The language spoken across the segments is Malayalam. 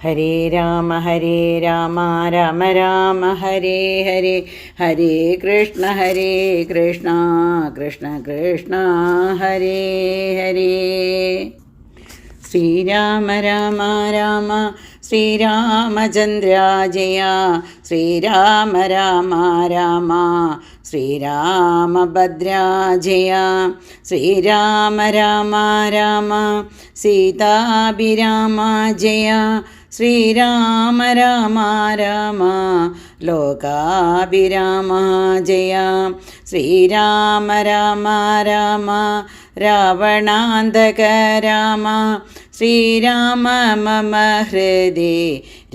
ഹരേ രാമ രാമ രാമ ഹരേ ഹരേ, ഹരേ കൃഷ്ണ കൃഷ്ണ കൃഷ്ണ ഹരേ ഹരേ. ശ്രീരാമ രാമ രാമ ശ്രീരാമചന്ദ്ര ജയ, ശ്രീരാമ രാമ രാമ ശ്രീരാമഭദ്ര ജയ, ശ്രീരാമ രാമ രാമ സീതാഭിരാമ ജയ, ശ്രീരാമ രാമ രാമ ലോകാഭിരാമ ജയ, ശ്രീരാമ രാമ രാമ രാവണാന്തക രാമ, ശ്രീരാമ മമ ഹൃദി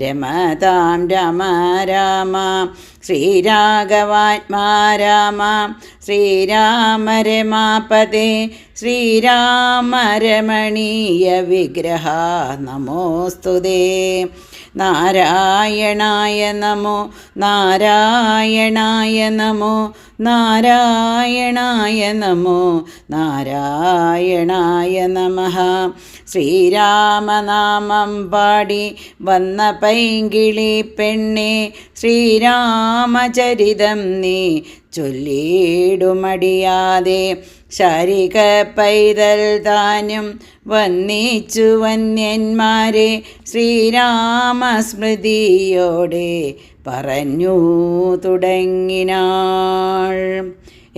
രമതാം രാമ രാമ, ശ്രീരാഘവാത്മാ രാമ ശ്രീരാമ രമാപദേ, ശ്രീരാമ രമണീയ വിഗ്രഹ നമോസ്തുതേ. നാരായണായ നമോ നാരായണായ നമോ നാരായണായ നമോ നാരായണായ നമഃ. ശ്രീരാമനാമം പാടി വന്ന പൈങ്കിളി പെണ്ണെ, ശ്രീരാമചരിതം നീ ചൊല്ലിടുമടിയാതെ, ശാരിക പൈതൽ താനും വന്നിച്ചു വന്യന്മാരെ, ശ്രീരാമസ്മൃതിയോടെ പറഞ്ഞു തുടങ്ങിനാൾ.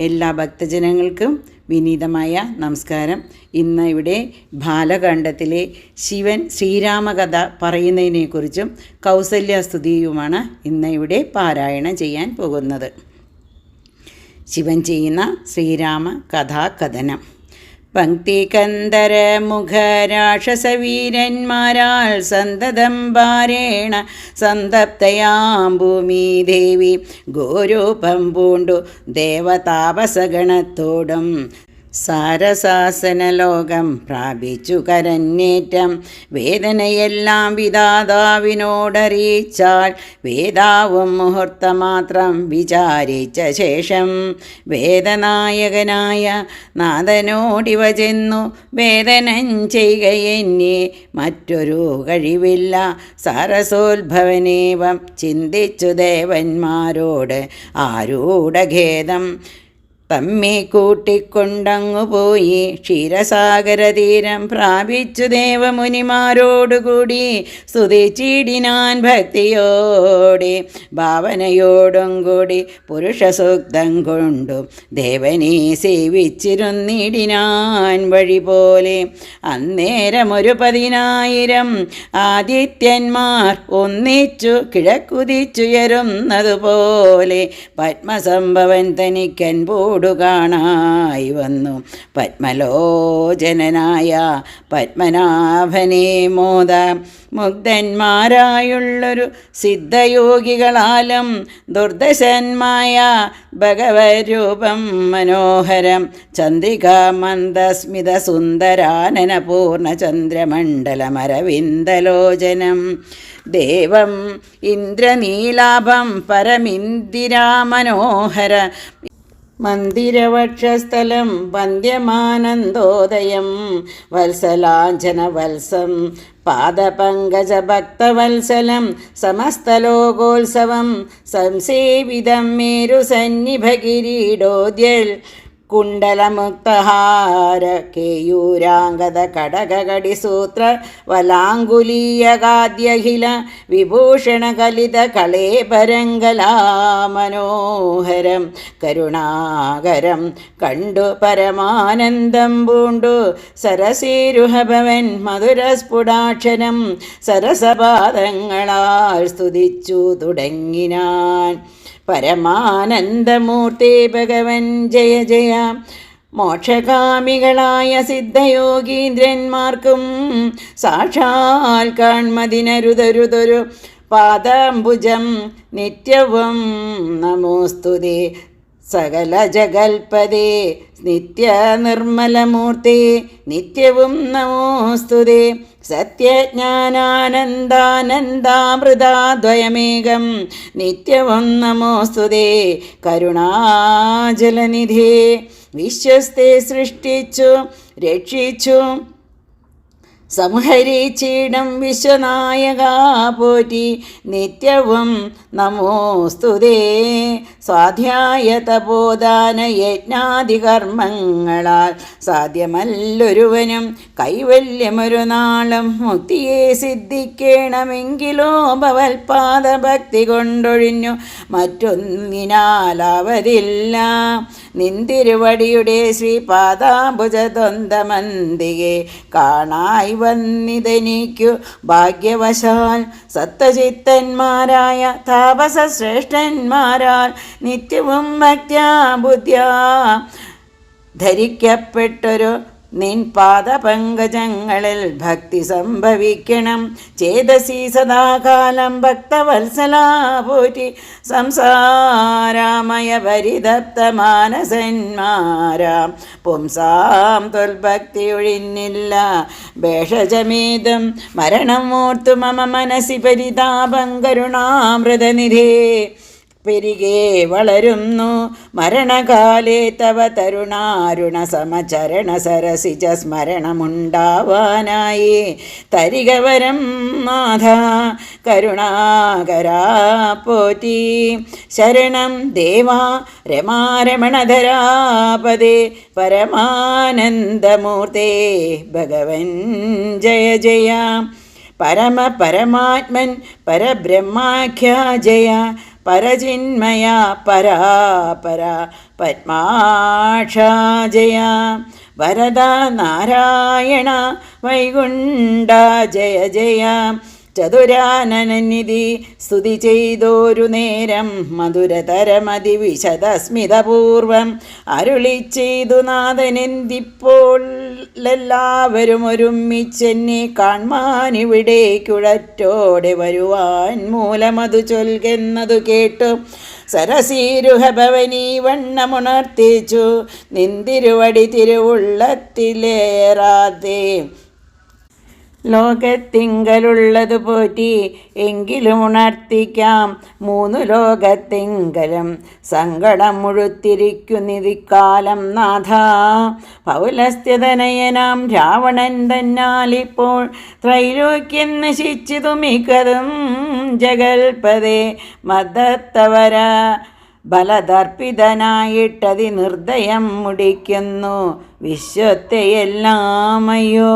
എല്ലാ ഭക്തജനങ്ങൾക്കും വിനീതമായ നമസ്കാരം. ഇന്ന് ഇവിടെ ബാലകാണ്ഡത്തിലെ ശിവൻ ശ്രീരാമകഥ പറയുന്നതിനെക്കുറിച്ചും കൗസല്യസ്തുതിയുമാണ് ഇന്ന് ഇവിടെ പാരായണം ചെയ്യാൻ പോകുന്നത്. ശിവൻ ചെയ്യുന്ന ശ്രീരാമ കഥാകഥനം. പങ്ക്തികന്ദര മുഖ രാക്ഷസവീരന്മാരാൽ സന്തതം ഭാരേണ സന്തപ്തയാം ഭൂമി ദേവി, ഗോരൂപം പൂണ്ടു ദേവതാപസഗണത്തോടും സാരസാസനലോകം പ്രാപിച്ചു കരന്നേറ്റം. വേദനയെല്ലാം വിധാതാവിനോടറിയിച്ചാൽ, വേദാവും മുഹൂർത്തമാത്രം വിചാരിച്ച ശേഷം വേദനായകനായ നാഥനോടിവ ചെന്നു, വേദനം ചെയ്യുകയെന്നെ മറ്റൊരു കഴിവില്ല. സരസോത്ഭവനേവം ചിന്തിച്ചു ദേവന്മാരോട് ആരൂഢഖേദം തമ്മെ കൂട്ടിക്കൊണ്ടങ്ങുപോയി, ക്ഷീരസാഗരതീരം പ്രാപിച്ചു ദേവമുനിമാരോടുകൂടി സ്തുതിച്ചിടിനാൻ ഭക്തിയോടെ. ഭാവനയോടും കൂടി പുരുഷസൂക്തം കൊണ്ടും ദേവനെ സേവിച്ചിരുന്നിടിനാൻ വഴി പോലെ. അന്നേരമൊരു 10,000 ആദിത്യന്മാർ ഒന്നിച്ചു കിഴക്കുതിച്ചുയരുന്നതുപോലെ പത്മസംഭവൻ തനിക്കൻ കാണായി വന്നു. പത്മലോചനായ പത്മനാഭനെ മോദ മുഗ്ധന്മാരായുള്ളൊരു സിദ്ധയോഗികളാലും ദുർദശന്മായ ഭഗവരൂപം മനോഹരം, ചന്ദ്രിക മന്ദസ്മിത സുന്ദരാനന പൂർണ്ണചന്ദ്രമണ്ഡലമരവിന്ദലോചനം, ദേവം ഇന്ദ്രനീലാഭം പരമിന്ദിരാമനോഹര മന്ദിരവക്ഷസ്ഥലം വന്ദ്യമാനന്ദോദയം, വത്സലാഞ്ജനവത്സം പാദപങ്കജഭക്തവത്സലം, സമസ്തലോകോത്സവം സംസേവിതം മേരുസന്നിഭകിരീടോദ്യൽ, കുണ്ടലമുക്തഹാര കേയൂരാംഗത കടകടിസൂത്ര വലാങ്കുലീയകാദ്യഖില വിഭൂഷണകലിത കളേപരങ്കലാമനോഹരം, കരുണാകരം കണ്ടു പരമാനന്ദം പൂണ്ടു സരസീരുഹഭവൻ മധുരസ്ഫുടാക്ഷരം സരസപാദങ്ങളാൽ സ്തുതിച്ചു തുടങ്ങിനാൻ. പരമാനന്ദമൂർത്തി ഭഗവൻ ജയ ജയ. മോക്ഷകാമികളായ സിദ്ധയോഗീന്ദ്രന്മാർക്കും സാക്ഷാൽ കാൺമതിനരുതരുതൊരു പാദാംബുജം നിത്യവും നമോസ്തുതേ. സകല ജഗൽപദേ നിത്യ നിർമ്മലമൂർത്തി നിത്യവും നമോസ്തുതേ. സത്യജ്ഞാനാനന്ദാനന്ദാമൃതാദ്വയമേകം നിത്യവും നമോസ്തുതേ. കരുണാജലനിധേ വിശ്വസ്തെ സൃഷ്ടിച്ചു രക്ഷിച്ചു സംഹരിച്ചിടം വിശ്വനായക പോറ്റി നിത്യവും നമോസ്തുതേ. സ്വാധ്യായ തപോദാന യജ്ഞാദികർമ്മങ്ങളാൽ സാധ്യമല്ലൊരുവനും കൈവല്യമൊരു നാളും മുക്തിയെ സിദ്ധിക്കണമെങ്കിലോ ഭവൽപാദ ഭക്തി കൊണ്ടൊഴിഞ്ഞു മറ്റൊന്നിനാലാവതില്ല. നിന്തിരുവടിയുടെ ശ്രീപാദാംബുജദ്വന്ദ്വമന്തികെ കാണായി വന്നിതെനിക്കു ഭാഗ്യവശാൽ സത്വചിത്തന്മാരായ താപസശ്രേഷ്ഠന്മാരാൽ നിത്യവും ഭക്ത്യാ ബുദ്ധ്യാ ധരിക്കപ്പെട്ടൊരു നിൻ പാദപങ്കജങ്ങളിൽ ഭക്തി സംഭവിക്കണം. ചേതസി സദാകാലം ഭക്തവത്സലാ പോറ്റി സംസാരാമയ പരിതപ്ത മാനസന്മാരാം പുംസാം തൊൽഭക്തി ഒഴിഞ്ഞില്ല. ഭേഷജമേതും മരണം ഓർത്തു മമ മനസി പരിതാപം കരുണാമൃതനിധേ പെരികെ വളരുന്നു. മരണകാലേ തവ തരുണാരുണ സമചരണ സരസിജ സ്മരണമുണ്ടാവാനായി തരികവരം നാഥ കരുണാകരാ പോറ്റി. ശരണം ദേവാ രമാരമണധരാപദേ പരമാനന്ദമൂർത്തേ ഭഗവൻ ജയ ജയ. പരമാത്മൻ പരബ്രഹ്മാഖ്യ ജയ പരചിന്മയ പരാപര പത്മാക്ഷ ജയ. വരദ നാരായണ വൈകുണ്ഠ ജയ ജയ. ചതുരാനനനിധി സ്തുതി ചെയ്തോരു നേരം മധുരതരമതിവിശദസ്മിതപൂർവം അരുളി ചെയ്തു നാഥനെന്തിപ്പോൾ എല്ലാവരും ഒരുമിച്ചെന്നെ കാൺമാനിവിടേക്കുഴറ്റോടെ വരുവാൻ മൂലമതു ചൊൽകെന്നതു കേട്ടു സരസീരുഹഭവനീ വണ്ണമുണർത്തിച്ചു നിന്തിരുവടി തിരുവുള്ളത്തിലേറാതെ. ലോകത്തിങ്കലുള്ളതു പോറ്റി എങ്കിലും ഉണർത്തിക്കാം മൂന്നു ലോകത്തിങ്കലും സങ്കടം മുഴുത്തിരിക്കുന്നിതിക്കാലം നാഥ. പൗലസ്ത്യതനയനാം രാവണൻ തന്നാലിപ്പോൾ ത്രൈലോക്യം നശിച്ചിതു മിക്കതും ജഗൽപദേ. മദത്തവര ബലദർപ്പിതനായിട്ടതി നിർദ്ദയം മുടിക്കുന്നു വിശ്വത്തെയെല്ലാമയ്യോ.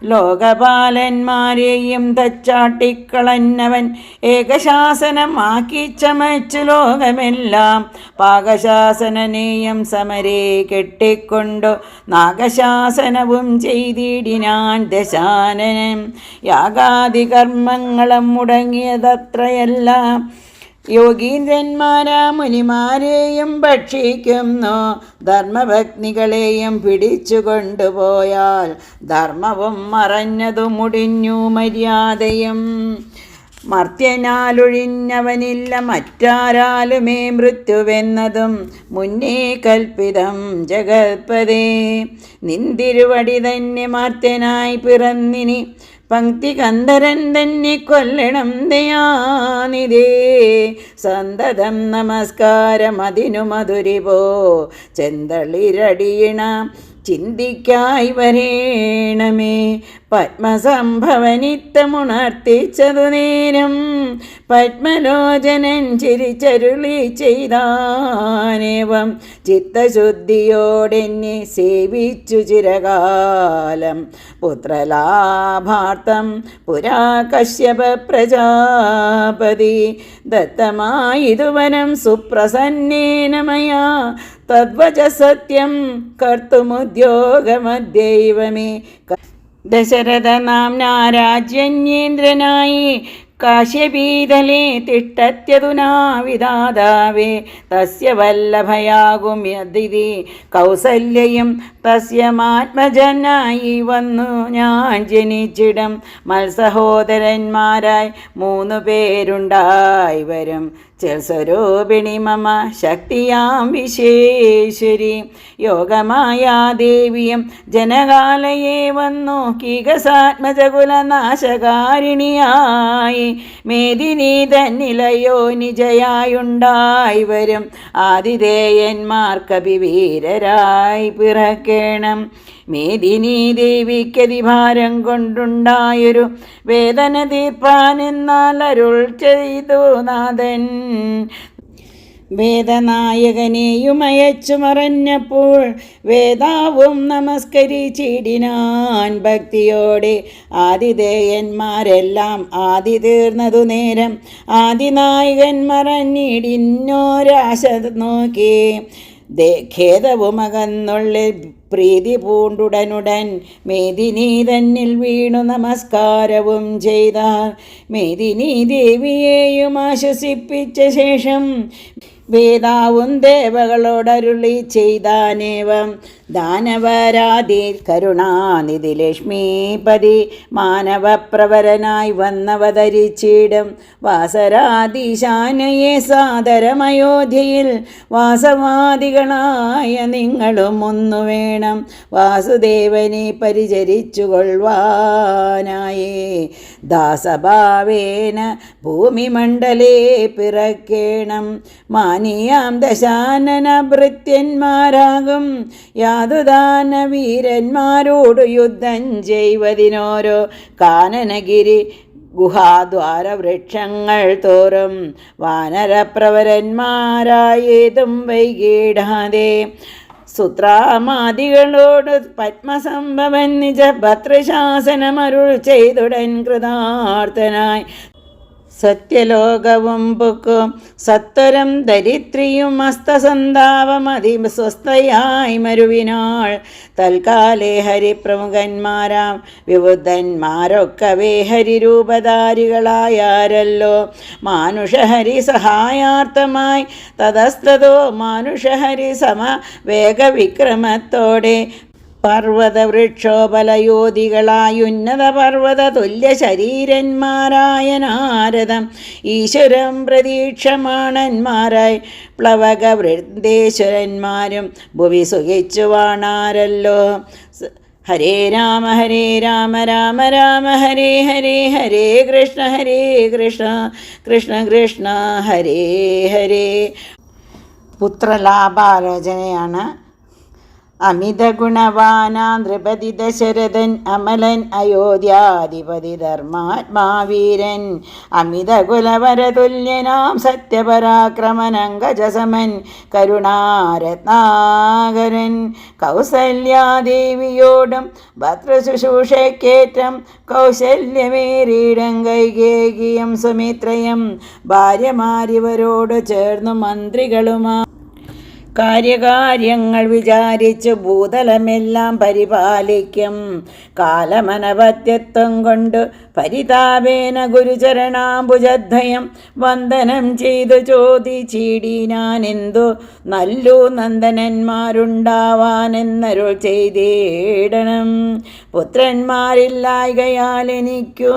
ലോകപാലന്മാരെയും തച്ചാട്ടിക്കളഞ്ഞവൻ ഏകശാസനമാക്കി ചമച്ചു ലോകമെല്ലാം. പാകശാസനനെയും സമരേ കെട്ടിക്കൊണ്ടു നാഗശാസനവും ചെയ്തിടിനാൻ ദശാനനം. യാഗാദി കർമ്മങ്ങളും മുടങ്ങിയതത്രയെല്ലാം യോഗീന്ദ്രന്മാരാ മുനിമാരെയും ഭക്ഷിക്കുന്നു. ധർമ്മഭഗ്നികളെയും പിടിച്ചു കൊണ്ടുപോയാൽ ധർമ്മവും മറഞ്ഞതു മുടിഞ്ഞു മര്യാദയും. മർത്യനാലൊഴിഞ്ഞവനില്ല മറ്റാരാലുമേ മൃത്യുവെന്നതും മുന്നേ കൽപ്പിതം ജഗൽപദേ. നിന്തിരുവടി തന്നെ മർത്യനായി പിറന്നിനി പങ്ക്തി കന്ധരൻ തന്നെ കൊല്ലണം ദയാനിധേ. സന്തതം നമസ്കാരം അതിനു മധുരിപോ ചെന്തളിരടിയിണ ചിന്തിക്കായി വരേണമേ. പത്മസംഭവനിത്തമുണർത്തിച്ചതു നേരം പത്മലോചനൻ ചിരിച്ചരുളി ചെയ്താനേവം. ചിത്തശുദ്ധിയോടെന്നെ സേവിച്ചു ചിരകാലം പുത്രലാഭാർത്ഥം പുരാ കശ്യപ പ്രജാപതി. ദത്തമായിതുവനം സുപ്രസന്നേന മയാ തദ്വച സത്യം കർത്തുമുദ്യോഗമദ്യൈവമേ. ദശരഥ നാംനാ രാജ്യന്യേന്ദ്രനായി കാശ്യപീതലേ തിഷ്ടത്യതുനാ വിധാതാവേ. തസ്യ വല്ലഭയാകും യദിതി കൗസല്യയും തസ്യമാത്മജനായി വന്നു ഞാൻ ജനിച്ചിടം. മത്സഹോദരന്മാരായി 3 പേരുണ്ടായി വരും ചിൽസ്വരൂപിണി മമ ശക്തിയാം വിശേശ്വരി യോഗമായ ദേവിയം ജനകാലയെ വന്നു കീകസാത്മജകുലനാശകാരിണിയായി മേദിനി തന്നിലയോ നിജയായുണ്ടായി വരും ആതിഥേയന്മാർക്കഭിവീരരായി പിറക്കേണം മേദിനി ദേവിക്കതിഭാരം കൊണ്ടുണ്ടായൊരു വേദന തീർപ്പാനെന്നാൽ അരുൾ ചെയ്തു നാഥൻ വേദനായകനെയും അയച്ചു മറഞ്ഞപ്പോൾ വേദാവും നമസ്കരിച്ചിടിനാൻ ഭക്തിയോടെ ആതിഥേയന്മാരെല്ലാം ആദി തീർന്നതു നേരം ആദിനായകൻ മറഞ്ഞിടിന്നോരാശ നോക്കി ഖേദവുമകന്നുള്ളിൽ പ്രീതി പൂണ്ടുടനുടൻ മേദിനി തന്നിൽ വീണു നമസ്കാരവും ചെയ്താൽ മേദിനി ദേവിയെയും ആശ്വസിപ്പിച്ച ശേഷം വേദാവും ദേവകളോടരുളി ചെയ്താനേവം ദാനവരാതി കരുണാനിധി ലക്ഷ്മീപതി മാനവപ്രവരനായി വന്നവതരിച്ചിടും വാസരാധീശാനയെ സാദരമയോധ്യയിൽ വാസവാദികളായ നിങ്ങളും ഒന്നു വേണം വാസുദേവനെ പരിചരിച്ചു കൊള്ളുവാനായേ ദാസഭാവേന ഭൂമിമണ്ഡലേ പിറക്കേണം മാനിയാം ദശാനന ഭൃത്യന്മാരാകും യാതുദാന വീരന്മാരോട് യുദ്ധം ചെയ്വതിനോരോ കാനനഗിരി ഗുഹാദ്വാരവൃക്ഷങ്ങൾ തോറും വാനരപ്രവരന്മാരായേതും വൈകിടാതെ സുത്രാമാദികളോട് പത്മസംഭവൻ നിജ ഭദ്രശാസനമരുൾ ചെയ്തുടൻ കൃതാർത്ഥനായി സത്യലോകവും പൊക്കും സത്വരം ദരിദ്രിയും അസ്തസന്താപമതി സ്വസ്ഥയായി മരുവിനാൾ തൽക്കാലേ ഹരിപ്രമുഖന്മാരാം വിബുദ്ധന്മാരൊക്കവേ ഹരിരൂപധാരികളായാരല്ലോ മാനുഷഹരി സഹായാർത്ഥമായി തതസ്തോ മാനുഷഹരി സമ വേഗവിക്രമത്തോടെ പർവ്വതവൃക്ഷോപലയോധികളായുന്നത പർവ്വത തുല്യ ശരീരന്മാരായ നാരദം ഈശ്വരം പ്രതീക്ഷമാണന്മാരായി പ്ലവക വൃന്ദേശ്വരന്മാരും ഭുവി സുഖിച്ചു വാണാരല്ലോ ഹരേ രാമ രാമ രാമ ഹരേ ഹരേ ഹരേ കൃഷ്ണ കൃഷ്ണ കൃഷ്ണ ഹരേ ഹരേ. പുത്രലാഭാലോചനയാണ്. അമിത ഗുണവാനാ നൃപതി ദശരഥൻ അമലൻ അയോധ്യാധിപതി ധർമാത്മാവീരൻ അമിത കുലവരതുല്യനാം സത്യപരാക്രമനങ്കജസമൻ കരുണാരത്നാകരൻ കൗസല്യാദേവിയോടും ഭദ്രശുശ്രൂഷയ്ക്കേറ്റം കൗശല്യമേറിയിടം കൈകേകിയും സുമിത്രയും ഭാര്യമാരിവരോട് ചേർന്നു മന്ത്രികളുമാ കാര്യകാര്യങ്ങൾ വിചാരിച്ചു ഭൂതലമെല്ലാം പരിപാലിക്കും കാലമനപത്യത്വം കൊണ്ട് പരിതാപേന ഗുരുചരണാംബുജദ്വയം വന്ദനം ചെയ്തു ചോദിച്ചിടിനാനെന്തു നല്ലു നന്ദനന്മാരുണ്ടാവാനെന്നരുൾ ചെയ്തിടണം. പുത്രന്മാരില്ലായകയാൽ എനിക്കു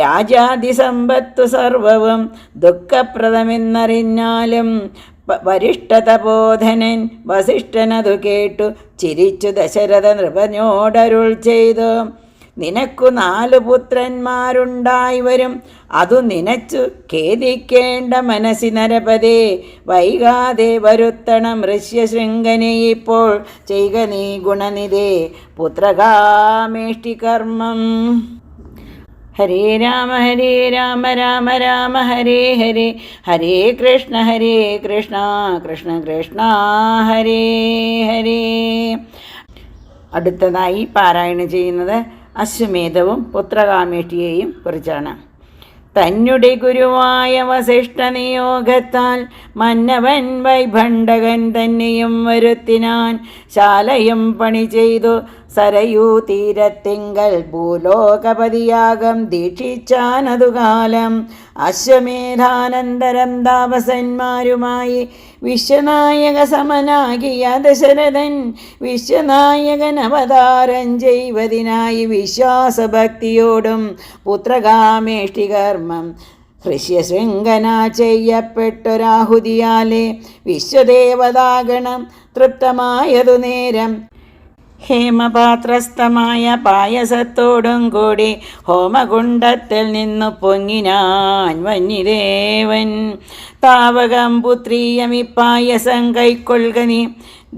രാജാതിസമ്പത്തു സർവവും ദുഃഖപ്രദമെന്നറിഞ്ഞാലും വരിഷ്ഠതബോധനൻ വസിഷ്ഠനതു കേട്ടു ചിരിച്ചു ദശരഥ നൃപനോടരുൾ ചെയ്തു നിനക്കു 4 പുത്രന്മാരുണ്ടായി വരും അതു നിനച്ചു ഖേദിക്കേണ്ട മനസ്സിനരപതേ വൈകാതെ വരുത്തണം ഋഷ്യശൃംഖനെ ഇപ്പോൾ ചെയ്ക നീ ഗുണനിധേ പുത്രകാമേഷ്ടി കർമ്മം. ഹരേ രാമ രാമ രാമ ഹരേ ഹരേ ഹരേ കൃഷ്ണ കൃഷ്ണ കൃഷ്ണ ഹരേ ഹരേ. അടുത്തതായി പാരായണം ചെയ്യുന്നത് അശ്വമേധവും പുത്രകാമേഷ്ടിയെയും കുറിച്ചാണ്. തന്നുടെ ഗുരുവായ വസിഷ്ഠ നിയോഗത്താൽ മന്നവൻ വൈഭണ്ഡകൻ തന്നെയും വരുത്തിനാൻ ശാലയും പണി ചെയ്തു സരയൂ തീരത്തിങ്കൽ ഭൂലോകപതിയാകം ദീക്ഷിച്ചാനതുകാലം അശ്വമേധാനന്തരം താപസന്മാരുമായി വിശ്വനായക സമനാകിയ ദശരഥൻ വിശ്വനായകൻ അവതാരം ചെയ്വതിനായി വിശ്വാസഭക്തിയോടും പുത്രകാമേഷ്ടി കർമ്മം ഹൃഷ്യശൃംഖന ചെയ്യപ്പെട്ടൊരാഹുതിയാലെ വിശ്വദേവതാഗണം തൃപ്തമായതു നേരം ഹേമപാത്രസ്ഥമായ പായസത്തോടും കൂടി ഹോമകുണ്ടത്തിൽ നിന്നു പൊങ്ങിനാൻ വന്യദേവൻ. താവകം പുത്രീയമിപ്പായസം കൈക്കൊള്ളുക നീ,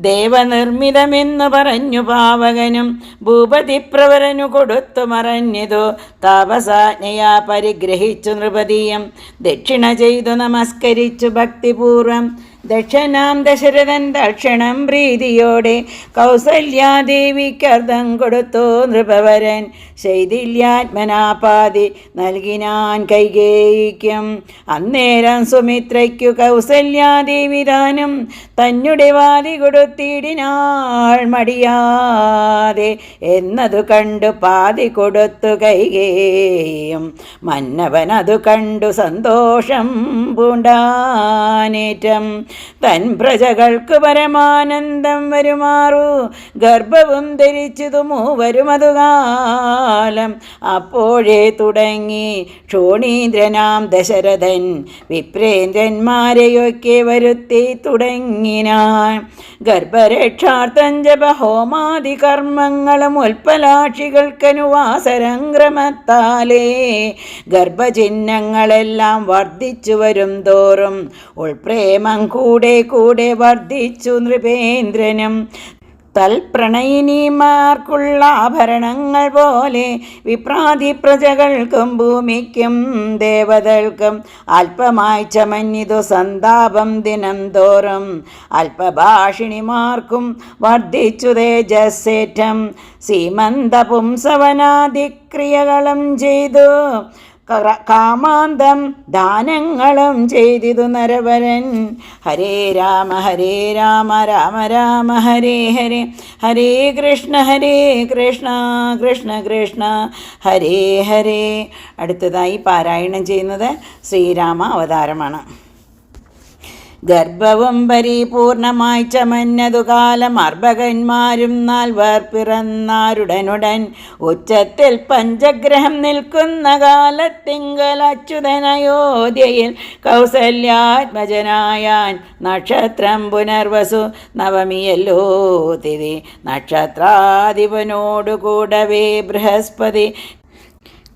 ദേവനിർമ്മിതമെന്നു പറഞ്ഞു പാവകനും ഭൂപതിപ്രവരനു കൊടുത്തു മറഞ്ഞതു. താപസാജ്ഞയാ പരിഗ്രഹിച്ചു നൃപതിയും ദക്ഷിണ ചെയ്തു നമസ്കരിച്ചു ഭക്തിപൂർവം. ദക്ഷനാം ദശരഥൻ തക്ഷണം പ്രീതിയോടെ കൗസല്യാദേവിക്കർദ്ധം കൊടുത്തു നൃപവരൻ. ശൈഥില്യാത്മനാപാതി നൽകിനാൻ കൈകേയിക്കും. അന്നേരം സുമിത്രയ്ക്കു കൗസല്യാദേവി താനും തന്നെ വാതി കൊടുത്തിടിനാൾ മടിയാതെ. എന്നതു കണ്ടു പാതി കൊടുത്തു കൈകേയും. മന്നവനതു കണ്ടു സന്തോഷം പൂണ്ടാനേറ്റം. തൻ പ്രജകൾക്ക് പരമാനന്ദം വരുമാറു ഗർഭവും ധരിച്ചതു മൂവരും അതുകാലം. അപ്പോഴേ തുടങ്ങി ക്ഷോണീന്ദ്രനാം ദശരഥൻ വിപ്രേന്ദ്രന്മാരെയൊക്കെ വരുത്തി തുടങ്ങിനാൻ. ഗർഭരക്ഷാർത്ഥം ജപഹോമാദി കർമ്മങ്ങളും ഉൽപ്പലാക്ഷികൾക്കനുവാസരംക്രമത്താലേ ഗർഭചിഹ്നങ്ങളെല്ലാം വർദ്ധിച്ചു വരും തോറും ഉൾപ്രേമം കൂടെ കൂടെ വർദ്ധിച്ചു നൃപേന്ദ്രനും. തൽപ്രണയിനിമാർക്കുള്ള ആഭരണങ്ങൾ പോലെ വിപ്രാതി പ്രജകൾക്കും ഭൂമിക്കും ദേവതകൾക്കും അല്പമായി ചമഞ്ഞിതു സന്താപം ദിനം തോറും. അല്പഭാഷിണിമാർക്കും വർദ്ധിച്ചു തേജസ്സേറ്റം. സീമന്ത പുംസവനാദിക്രിയകളും ചെയ്തു കാമാന്തം ദാനങ്ങളും ചെയ്തിതു നരവരൻ. ഹരേ രാമ രാമ രാമ ഹരേ ഹരേ, ഹരേ കൃഷ്ണ കൃഷ്ണ കൃഷ്ണ ഹരേ ഹരേ. അടുത്തതായി പാരായണം ചെയ്യുന്നത് ശ്രീരാമ അവതാരമാണ്. ഗർഭവും പരിപൂർണമായി ചമഞ്ഞതു കാലം അർഭകന്മാരും 4 പിറന്നാരുടനുടൻ. ഉച്ചത്തിൽ പഞ്ചഗ്രഹം നിൽക്കുന്ന കാലത്തിങ്കൽ അച്യുതനയോധ്യയിൽ കൗസല്യാത്മജനായാൻ. നക്ഷത്രം പുനർവസു നവമിയല്ലോ തിഥി. നക്ഷത്രാധിപനോടുകൂടവേ ബൃഹസ്പതി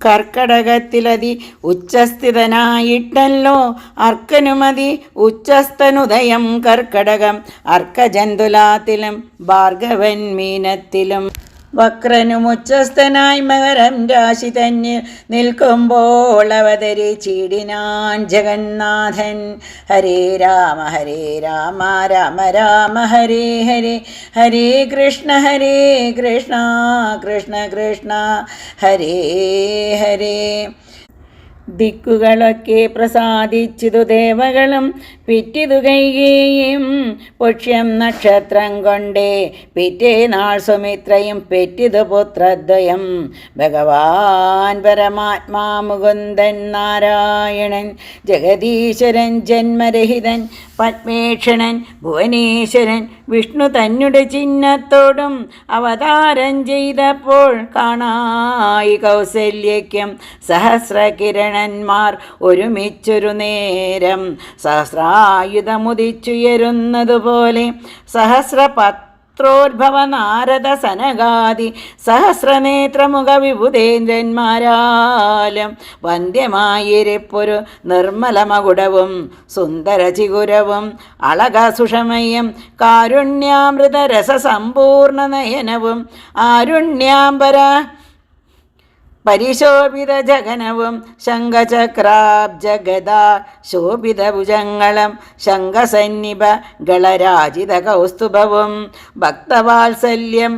കർക്കടകത്തിലതി ഉച്ചസ്ഥിതനായിട്ടല്ലോ അർക്കനുമതി ഉച്ചസ്ഥനുദയം. കർക്കടകം അർക്കജന്തുലാത്തിലും ഭാർഗവൻ മീനത്തിലും വക്രനും ഉച്ചസ്ഥനായി മകരം രാശി തന്നിൽ നിൽക്കുമ്പോൾ അവതരിച്ചിടിനാൻ ജഗന്നാഥൻ. ഹരേ രാമ രാമ രാമ ഹരേ ഹരേ, ഹരേ കൃഷ്ണ കൃഷ്ണ കൃഷ്ണ ഹരേ ഹരേ. ദിക്കുകളൊക്കെ പ്രസാദിച്ചിതു ദേവകളും പിറ്റിതു കൈകേയും. പുഷ്യം നക്ഷത്രം കൊണ്ടേ പിറ്റേനാൾ സുമിത്രയും പെറ്റിതു പുത്രദ്വയം. ഭഗവാൻ പരമാത്മാ മുകുന്ദൻ നാരായണൻ ജഗദീശ്വരൻ ജന്മരഹിതൻ പത്മേക്ഷണൻ ഭുവനേശ്വരൻ വിഷ്ണു തന്നുടെ ചിഹ്നത്തോടും അവതാരം ചെയ്തപ്പോൾ കാണായി കൗസല്യയ്ക്കും സഹസ്രകിരണന്മാർ ഒരുമിച്ചൊരു നേരം. സഹസ്രായുധമുദിച്ചുയരുന്നതുപോലെ സഹസ്രപത്രോദ്ഭവ നാരദ സനകാദി സഹസ്രനേത്രമുഖ വിഭുതേന്ദ്രന്മാരാലും വന്ധ്യമായിരിപ്പൊരു നിർമ്മലമകുടവും സുന്ദരചിഗുരവും അളകസുഷമയം കാരുണ്യാമൃത രസസമ്പൂർണ നയനവും ആരുണ്യാംബര പരിശോഭിത ജഗനവും ശംഖചക്രാബ്ജഗദാ ശോഭിത ഭുജങ്ങളും ശംഖസന്നിഭ ഗളരാജിത കൗസ്തുഭവും ഭക്തവാത്സല്യം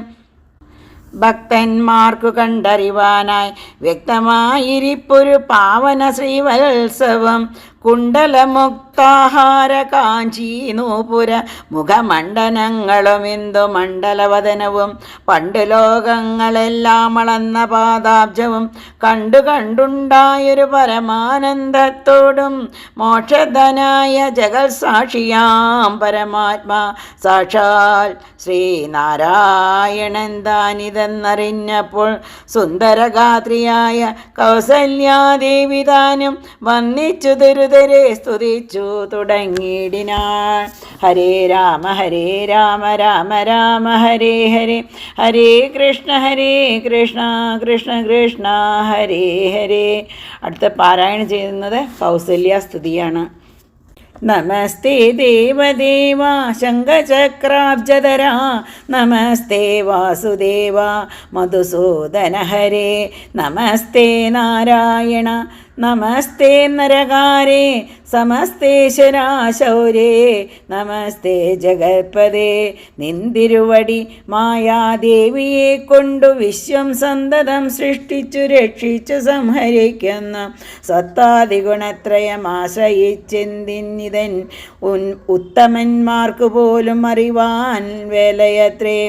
ഭക്തന്മാർക്കു കണ്ടറിവാനായി വ്യക്തമായിരിപ്പൊരു പാവന ശ്രീവത്സവം കുണ്ടലമുക്താഹാര കാഞ്ചീ നൂപുര മുഖമണ്ഡനങ്ങളുമിന്ദു മണ്ഡലവദനവും പണ്ട് ലോകങ്ങളെല്ലാം അളന്ന പാദാബ്ജവും കണ്ടുണ്ടായൊരു പരമാനന്ദത്തോടും മോക്ഷധനായ ജഗത്സാക്ഷിയാം പരമാത്മാ സാക്ഷാൽ ശ്രീനാരായണൻ താനിതെന്നറിഞ്ഞപ്പോൾ സുന്ദരഗാത്രിയായ കൗസല്യാദേവി താനും വന്നിച്ചു ദുരിതരെ സ്തുതിച്ചു തുടങ്ങിയിടിനാൾ. ഹരേ രാമ രാമ രാമ ഹരേ ഹരേ, ഹരേ കൃഷ്ണ കൃഷ്ണ കൃഷ്ണ ഹരേ ഹരേ. അടുത്ത പാരായണം ചെയ്യുന്നത് കൗസല്യ സ്തുതിയാണ്. നമസ്തേ ദേവദേവ ശംഖചക്രാബ്ജധരാ നമസ്തേ വാസുദേവ മധുസൂദന ഹരേ നമസ്തേ നാരായണ നമസ്തേ നരകാരേ സമസ്തേശ്വരാ ശൗരേ നമസ്തേ ജഗൽപദേ. നിന്തിരുവടി മായാദേവിയെ കൊണ്ടു വിശ്വം സന്തതം സൃഷ്ടിച്ചു രക്ഷിച്ചു സംഹരിക്കുന്ന സത്താദിഗുണത്രയമാശ്രയിച്ചെന്തിന്നിതൻ ഉത്തമന്മാർക്കു പോലും അറിവാൻ വേലയത്രേ.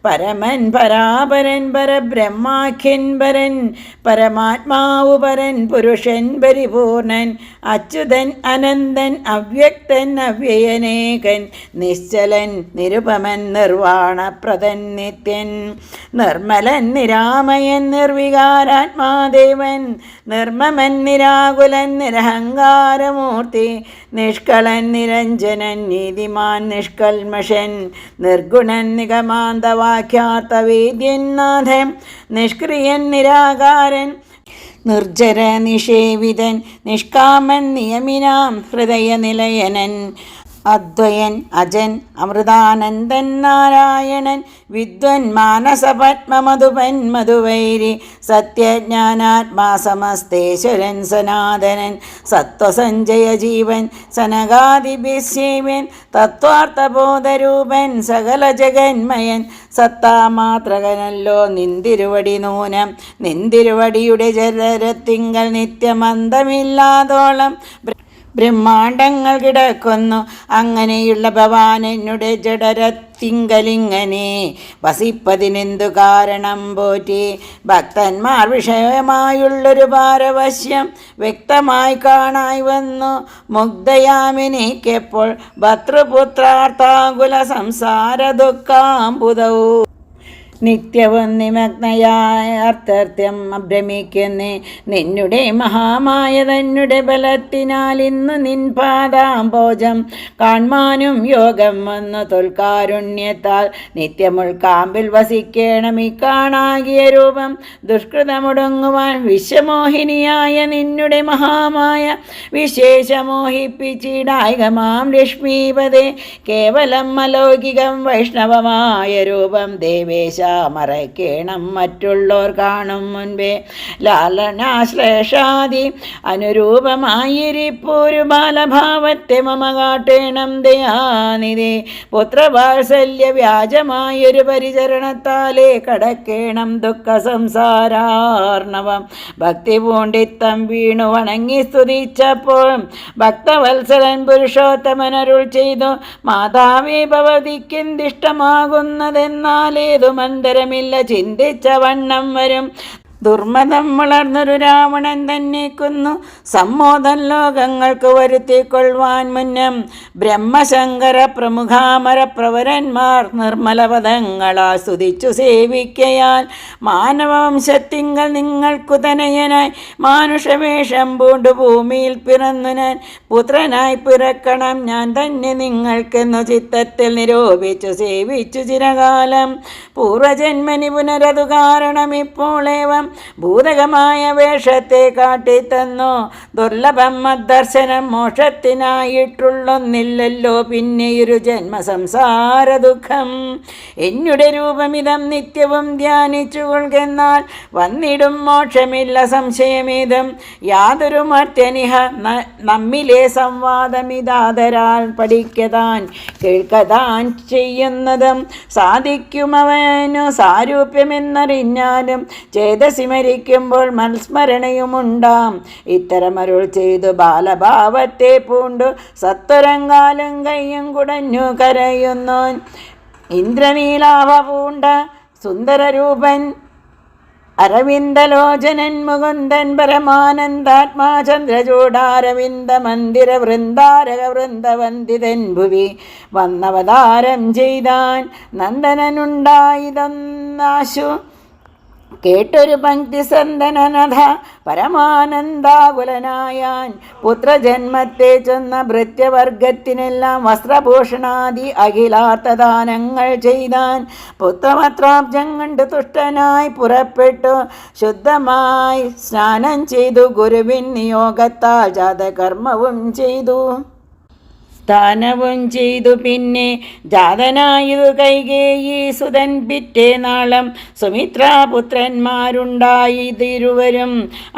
പരമൻ പരാപരൻ പരബ്രഹ്മാഖ്യൻ പരൻ പരമാത്മാവു പരൻ പുരുഷൻ പരിപൂർണൻ അച്യുതൻ അനന്തൻ അവ്യക്തൻ അവ്യയനേകൻ നിശ്ചലൻ നിരുപമൻ നിർവാണപ്രദൻ നിത്യൻ നിർമ്മലൻ നിരാമയൻ നിർവികാരാത്മാദേവൻ നിർമ്മമൻ നിരാകുലൻ നിരഹങ്കാരമൂർത്തി നിഷ്കളൻ നിരഞ്ജനൻ നീതിമാൻ നിഷ്കൽമഷൻ നിർഗുണൻ നിഗമാന്തവാക്യാർത്ഥവേദ്യൻ നാഥൻ നിഷ്ക്രിയൻ നിരാകാരൻ നിർജ്ജര നിഷേവിതൻ നിഷ്കാമൻ നിയമിനാം ഹൃദയനിലയനൻ അദ്വയൻ അജൻ അമൃതാനന്ദൻ നാരായണൻ വിദ്വൻ മാനസപത്മമധുപൻ മധുവൈരി സത്യജ്ഞാനാത്മാ സമസ്തേശ്വരൻ സനാതനൻ സത്വസഞ്ജയ ജീവൻ സനകാദിഭിസേവൻ തത്വാർത്ഥബോധരൂപൻ സകല ജഗന്മയൻ സത്താമാത്രകനല്ലോ നിന്തിരുവടി നൂനം നിന്തിരുവടിയുടെ ജലരത്തിങ്കൽ നിത്യമന്തമില്ലാതോളം ബ്രഹ്മാണ്ടങ്ങൾ കിടക്കുന്നു. അങ്ങനെയുള്ള ഭവാൻ എന്നുടെ ജഡരത്തിങ്കലിങ്ങനെ വസിപ്പതിനെന്തു കാരണം പോറ്റി. ഭക്തന്മാർ വിഷയമായുള്ളൊരു പാരവശ്യം വ്യക്തമായി കാണായി വന്നു. മുഗ്ധയാമിനിക്കെപ്പോൾ ഭർത്തൃപുത്രാർത്ഥാകുല സംസാര ദുഃഖാംബുധവും നിത്യവും നിമഗ്നയായ അർത്ഥ്യം അഭ്രമിക്കുന്നേ. നിന്നുടെ മഹാമായ തന്നുടെ ബലത്തിനാൽ ഇന്ന് നിൻ പാദാംബോജം കാൺമാനും യോഗം വന്നു തൊൽക്കാരുണ്യത്താൽ നിത്യമുൾക്കാമ്പിൽ വസിക്കണം ഈ കാണാകിയ രൂപം ദുഷ്കൃതമുടങ്ങുവാൻ വിശ്വമോഹിനിയായ നിന്നുടെ മഹാമായ വിശേഷമോഹിപ്പിച്ചിടായികമാം ലക്ഷ്മീപദേ. കേവലം അലൗകികം വൈഷ്ണവമായ രൂപം ദേവേശ മറയ്ക്കണം മറ്റുള്ളോർ കാണും മുൻപേ. ലാലനാശ്ലേഷാദി അനുരൂപമായിരിപ്പൊരു ബാലഭാവത്തെ മമ കാട്ടേണം ദയാനിധി. പുത്രവാത്സല്യ വ്യാജമായൊരു പരിചരണത്താലേ കടക്കേണം ദുഃഖ സംസാരാർണവം. ഭക്തി പൂണ്ടിത്തം വീണു വണങ്ങി സ്തുതിച്ചപ്പോൾ ഭക്തവത്സലൻ പുരുഷോത്തമനരുൾ ചെയ്തു. മാതാവേ ഭവതിക്കെന്തിഷ്ടമാകുന്നതെന്നാലേതു മന്ദരമില്ല ചിന്തിച്ച വണ്ണം വരും. ദുർമതം വളർന്നൊരു രാവണൻ തന്നെ കൊന്നു സമ്മോദം ലോകങ്ങൾക്ക് വരുത്തിക്കൊള്ളുവാൻ മുന്നം ബ്രഹ്മശങ്കര പ്രമുഖാമര പ്രവരന്മാർ നിർമ്മലപദങ്ങളാ സ്തുതിച്ചു സേവിക്കയാൽ മാനവവംശത്തിങ്കൽ നിങ്ങൾക്കു തനയനായി മാനുഷവേഷം പൂണ്ടു ഭൂമിയിൽ പിറന്നു ഞാൻ പുത്രനായി പിറക്കണം ഞാൻ തന്നെ നിങ്ങൾക്കെന്നു ചിത്തത്തിൽ നിരൂപിച്ചു സേവിച്ചു ചിരകാലം. പൂർവജന്മനി പുനരതു കാരണം ഇപ്പോളേവം ഭൂതകമായ വേഷത്തെ കാട്ടിത്തന്നു. ദുർലഭം മദ്ദർശനം മോക്ഷത്തിനായിട്ടുള്ളൊന്നില്ലല്ലോ പിന്നെയൊരു ജന്മസംസാര ദുഃഖം. എന്നുടെ രൂപമിതം നിത്യവും ധ്യാനിച്ചു കൊള്ളുന്നാൽ വന്നിടും മോക്ഷമില്ല സംശയമേതും. യാതൊരു മർത്യനിഹ നമ്മിലെ സംവാദമിതാതരാൽ പഠിക്കതാൻ കേൾക്കതാൻ ചെയ്യുന്നതും സാധിക്കുമവനു സാരൂപ്യമെന്നറിഞ്ഞാലും ചേതസി മനസ്സി മരിക്കുമ്പോൾ മത്സ്മരണയുമുണ്ടാം. ഇത്തരമരുൾ ചെയ്തു ബാലഭാവത്തെ പൂണ്ടു സത്വരങ്കാലും കയ്യും കുടഞ്ഞു കരയുന്നോൻ. ഇന്ദ്രനീലാഭ പൂണ്ട സുന്ദരരൂപൻ അരവിന്ദലോചനൻ മുകുന്ദൻ പരമാനന്ദാത്മാ ചന്ദ്രചൂഡാരവിന്ദ മന്ദിര വൃന്ദാരക വൃന്ദവന്ദിതൻ ഭുവി വന്നവതാരം ചെയ്താൻ. നന്ദനനുണ്ടായിതൊന്നാശു കേട്ടൊരു പങ്ക്തി സന്ദനനഥ പരമാനന്ദാകുലനായാൻ. പുത്രജന്മത്തെ ചൊന്ന ഭൃത്യവർഗത്തിനെല്ലാം വസ്ത്രഭൂഷണാദി അഖിലാർത്ഥദാനങ്ങൾ ചെയ്താൻ. പുത്രപത്രാബ്ജം കണ്ട് തുഷ്ടനായി പുറപ്പെട്ടു ശുദ്ധമായി സ്നാനം ചെയ്തു. ഗുരുവിൻ നിയോഗത്താൽ ജാതകർമ്മവും ചെയ്തു. ദാനവും ചെയ്തു. പിന്നെ ജാതനായതു കൈകേയി സുതൻ പിറ്റേ നാളം സുമിത്രാപുത്രന്മാരുണ്ടായിതിരുവരും.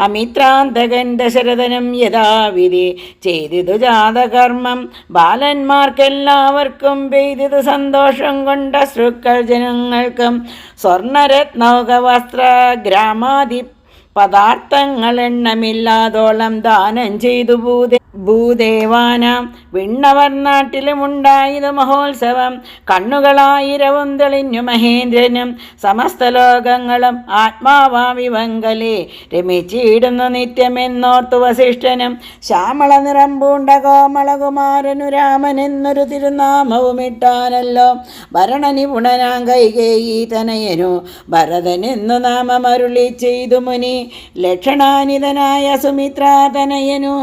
അമിത്രാന്തകൻ ദശരഥനും യഥാവിധി ചെയ്തിതു ജാതകർമ്മം. ബാലന്മാർക്കെല്ലാവർക്കും പെയ്തിതു സന്തോഷം കൊണ്ട ശ്രുക്കൾ ജനങ്ങൾക്കും. സ്വർണരത്നൗക വസ്ത്ര ഗ്രാമാദി പദാർത്ഥങ്ങൾ എണ്ണമില്ലാതോളം ദാനം ചെയ്തു ഭൂദേവാനാം. വിണ്ണവർ നാട്ടിലുമുണ്ടായതു മഹോത്സവം. കണ്ണുകളായിരവും തെളിഞ്ഞു മഹേന്ദ്രനും. സമസ്ത ലോകങ്ങളും ആത്മാവാവിവങ്കലെ രമിച്ചിടുന്നു നിത്യമെന്നോർത്തു വസിഷ്ഠനും. ശ്യാമള നിറം പൂണ്ട കോമളകുമാരനു രാമൻ എന്നൊരു തിരുനാമവുമിട്ടാനല്ലോ. ഭരണനിപുണനാം കൈകേയി തനയനു ഭരതനെന്നു നാമമരുളി ചെയ്തു മുനി. ലക്ഷണാനിതനായ സുമിത്രാതനയനു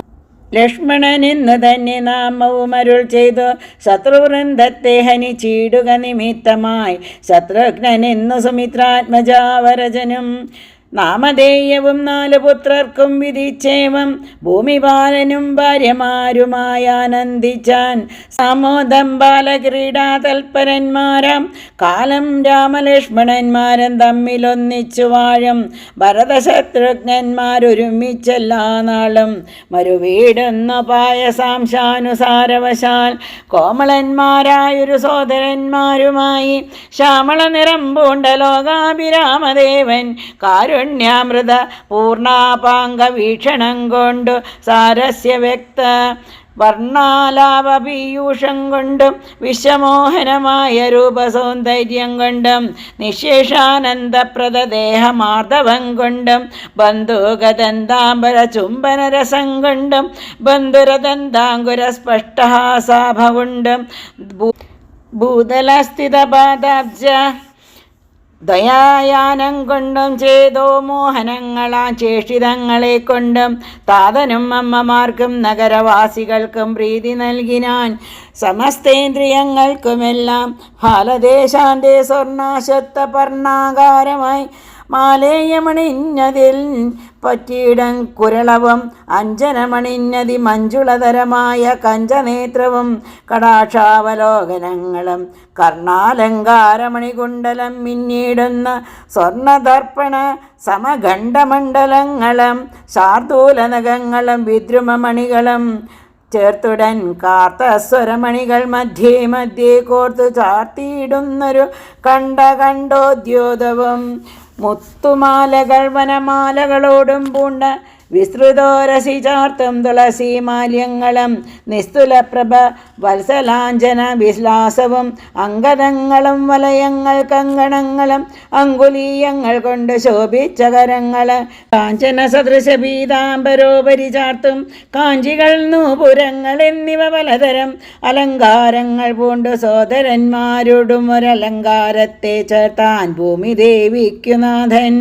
ലക്ഷ്മണനെന്നു തന്നെ നാമവും അരുൾ ചെയ്തു. ശത്രുവൃന്ദത്തെ ഹനിച്ചിടുക നിമിത്തമായി ശത്രുഘ്നെന്നു സുമിത്രാത്മജാവരജനും. നാമധേയവും 4 പുത്രർക്കും വിധിച്ചേവം. ഭൂമിപാലനും ഭാര്യമാരുമായി ആനന്ദിച്ചാൻ. സമോദം ബാലക്രീഡാ തൽപരന്മാരാം കാലം രാമലക്ഷ്മണന്മാരും തമ്മിലൊന്നിച്ചു വാഴും. ഭരതശത്രുഘ്നന്മാരൊരുമിച്ചെല്ലാ നാളും മരുവീടുന്ന പായസാംശാനുസാരവശാൽ കോമളന്മാരായൊരു സോദരന്മാരുമായി ശ്യാമള നിറം പൂണ്ട ലോകാഭിരാമദേവൻ കാരുണ്യാമൃത പൂർണാപാംഗ വീക്ഷണം കൊണ്ടു സാരസ്യ വ്യക്ത വർണ്ണാലാപപീയൂഷം കൊണ്ടും വിശ്വമോഹനമായ രൂപസൗന്ദര്യം കൊണ്ടും നിശേഷാനന്ദപ്രദ ദേഹമാർദ്ദവം കൊണ്ടും ബന്ധുഗദന്താംബര ചുംബനരസം കൊണ്ടും ബന്ധുരദന്താങ്കുര സ്പഷ്ടഹാസാഭ കൊണ്ടും ഭൂതലസ്ഥിതപാദാബ്ജ ദയായാനം കൊണ്ടും ചേതോ മോഹനങ്ങളാ ചേഷിതങ്ങളെ കൊണ്ടും താതനും അമ്മമാർക്കും നഗരവാസികൾക്കും പ്രീതി നൽകിനാൻ. സമസ്തേന്ദ്രിയങ്ങൾക്കുമെല്ലാം ഫലദേശാന്തേ സ്വർണാശത്ത പർണാകാരമായി മാലേയമണിഞ്ഞതിൽ പറ്റിയിടം കുരളവും അഞ്ജനമണിഞ്ഞതി മഞ്ജുളതരമായ കഞ്ചനേത്രവും കടാക്ഷാവലോകനങ്ങളും കർണാലങ്കാരമണികുണ്ടലം മിന്നിടുന്ന സ്വർണദർപ്പണ സമഖണ്ഡമണ്ഡലങ്ങളും ശാർദൂലനഖങ്ങളും വിദ്രുമമണികളും ചേർത്തുടൻ കാർത്തസ്വരമണികൾ മധ്യേ മധ്യേ കോർത്തു ചാർത്തിയിടുന്നൊരു കണ്ടോദ്യോതവും മുത്തുമാലകൾ വനമാലകളോടും പൂണ്ട വിസ്തൃതോരസി ചാർത്തും തുളസീമാല്യങ്ങളും നിസ്തുലപ്രഭ വത്സലാഞ്ജന വിലാസവും അങ്കദങ്ങളും വലയങ്ങൾ കങ്കണങ്ങളും അങ്കുലീയങ്ങൾ കൊണ്ട് ശോഭിച്ച കരങ്ങൾ കാഞ്ചന സദൃശ പീതാംബരോപരി ചാർത്തും കാഞ്ചികൾ നൂപുരങ്ങൾ എന്നിവ പലതരം അലങ്കാരങ്ങൾ പൂണ്ടു സോദരന്മാരോടും ഒരലങ്കാരത്തെ ചേർത്താൻ ഭൂമിദേവിക്കുനാഥൻ.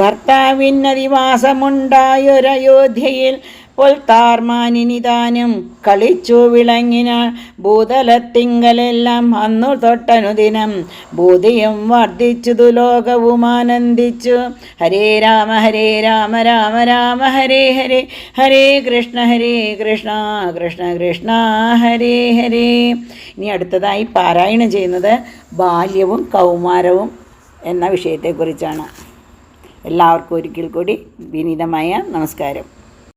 ഭർത്താവിനധിവാസമുണ്ടായൊരയോധ്യയിൽ പൊൽത്താർമാനിനിതാനും കളിച്ചു വിളങ്ങിനാൾ. ഭൂതലത്തിങ്കലെല്ലാം അന്നു തൊട്ടനുദിനം ഭൂതിയും വർദ്ധിച്ചതു ലോകവും ആനന്ദിച്ചു. ഹരേ രാമ രാമ രാമ ഹരേ ഹരേ, ഹരേ കൃഷ്ണ കൃഷ്ണ കൃഷ്ണ ഹരേ ഹരേ. ഇനി അടുത്തതായി പാരായണം ചെയ്യുന്നത് ബാല്യവും കൗമാരവും എന്ന വിഷയത്തെക്കുറിച്ചാണ്. എല്ലാവർക്കും ഒരിക്കൽ കൂടി വിനീതമായ നമസ്കാരം.